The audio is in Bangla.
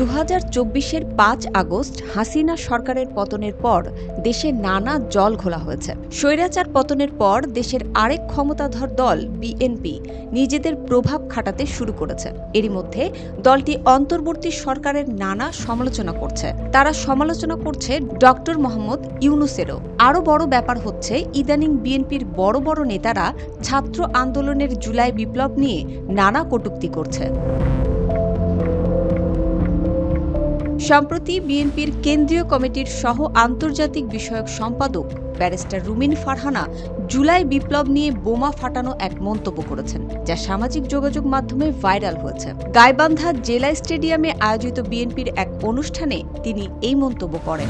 2024-এর 5 আগস্ট হাসিনা সরকারের পতনের পর দেশে নানা জল ঘোলা হয়েছে। স্বৈরাচার পতনের পর দেশের আরেক ক্ষমতাধর দল বিএনপি নিজেদের প্রভাব খাটাতে শুরু করেছে। এরই মধ্যে দলটি অন্তর্বর্তী সরকারের নানা সমালোচনা করছে। তারা সমালোচনা করছে ডক্টর মোহাম্মদ ইউনূসেরও। আরও বড় ব্যাপার হচ্ছে ইদানিং বিএনপির বড় বড় নেতারা ছাত্র আন্দোলনের জুলাই বিপ্লব নিয়ে নানা কটূক্তি করছে। সম্প্রতি বিএনপির কেন্দ্রীয় কমিটির সহ আন্তর্জাতিক বিষয়ক সম্পাদক ব্যারিস্টার রুমিন ফারহানা জুলাই বিপ্লব নিয়ে বোমা ফাটানো এক মন্তব্য করেছেন, যা সামাজিক যোগাযোগ মাধ্যমে ভাইরাল হয়েছে। গাইবান্ধা জেলা স্টেডিয়ামে আয়োজিত বিএনপির এক অনুষ্ঠানে তিনি এই মন্তব্য করেন।